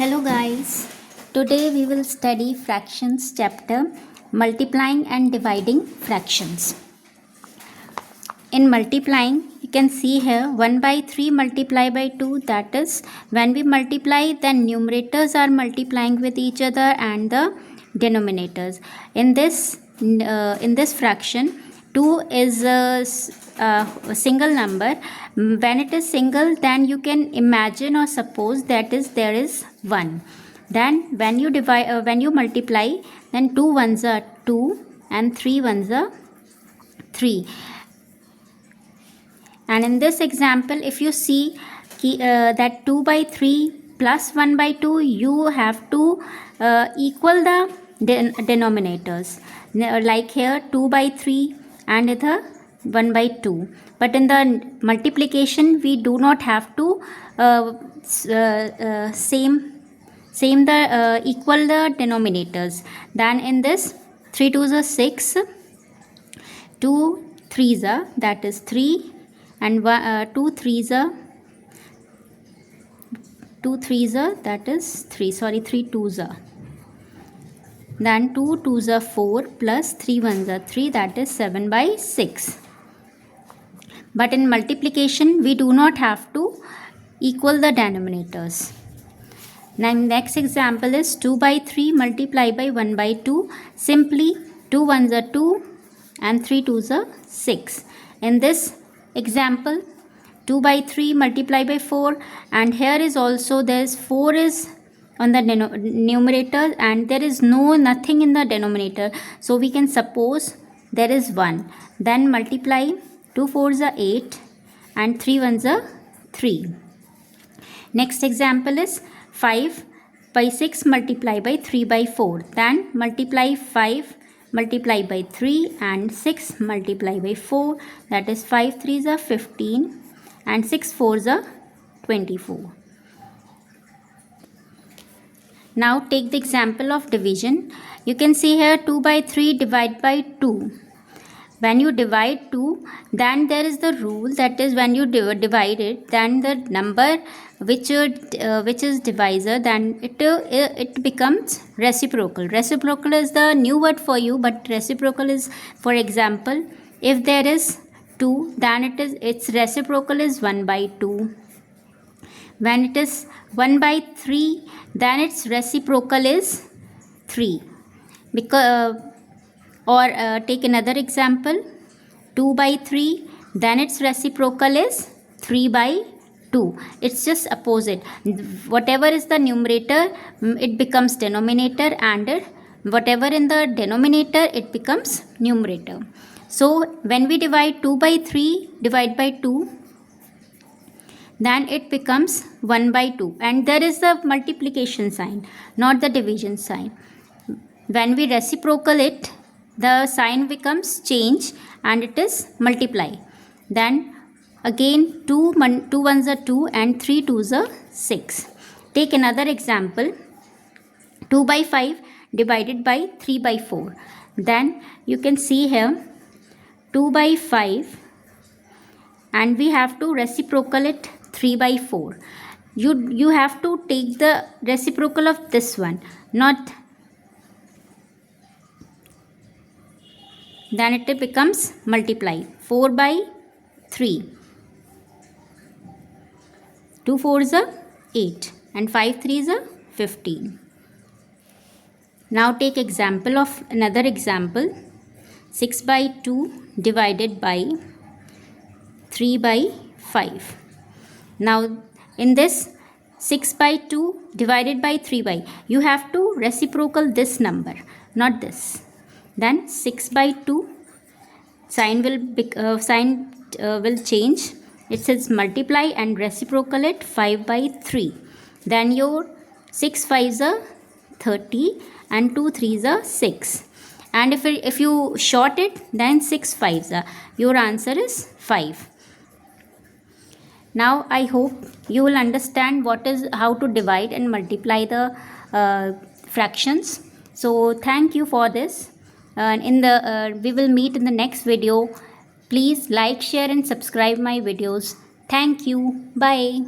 Hello guys, today we will study fractions chapter multiplying and dividing fractions. In multiplying, you can see here 1 by 3 multiply by 2, that is when we multiply then numerators are multiplying with each other and the denominators. In this fraction 2 is a single number. When it is single, then you can imagine or suppose that is there is 1. Then when you multiply, then 2 ones are 2 and 3 ones are 3. And in this example, if you see that 2 by 3 plus 1 by 2, you have to equal the denominators. Like here 2 by 3 and the 1 by 2. But in the multiplication, we do not have to equal the denominators. Then in this 3 2s are 6, 2 3s are, that is 3, and 2 3s are, that is 3, 3 2s are. Then 2 2s are 4 plus 3 1s are 3, that is 7 by 6. But in multiplication, we do not have to equal the denominators. Now next example is 2 by 3 multiply by 1 by 2. Simply 2 1s are 2 and 3 2s are 6. In this example, 2 by 3 multiply by 4, and here is also there's 4 is on the numerator and there is nothing in the denominator, so we can suppose there is 1. Then multiply 2 4s are 8 and 3 1s are 3. Next example is 5 by 6 multiply by 3 by 4. Then multiply 5 multiply by 3 and 6 multiply by 4, that is 5 3s are 15 and 6 4s are 24. Now take the example of division. You can see here 2 by 3 divide by 2. When you divide 2, then there is the rule, that is when you divide it, then the number which is divisor, then it becomes reciprocal. Reciprocal is the new word for you, but reciprocal is, for example, if there is 2, then its reciprocal is 1 by 2. When it is 1 by 3, then its reciprocal is 3. Because take another example, 2 by 3, then its reciprocal is 3 by 2. It's just opposite. Whatever is the numerator, it becomes denominator, and whatever in the denominator, it becomes numerator. So when we divide 2 by 3 divide by 2, then it becomes 1 by 2, and there is the multiplication sign, not the division sign. When we reciprocal it, the sign becomes change and it is multiply. Then again 2 1s are 2 and 3 2s are 6. Take another example, 2 by 5 divided by 3 by 4. Then you can see here 2 by 5 and we have to reciprocal it 3 by 4. You have to take the reciprocal of this one, not, then it becomes multiply 4 by 3. 2 4s are 8 and 5 3s are 15. Now take example of another example, 6 by 2 divided by 3 by 5. Now in this 6 by 2 divided by 3 by, you have to reciprocal this number, not this. Then 6 by 2 sign will change. It says multiply and reciprocal it 5 by 3. Then your 6 5s are 30 and 2 3s are 6. And if you short it, then 6 5s are, your answer is 5. Now I hope you will understand how to divide and multiply the fractions. So thank you for this. We will meet in the next video. Please like, share and subscribe my videos. Thank you. Bye.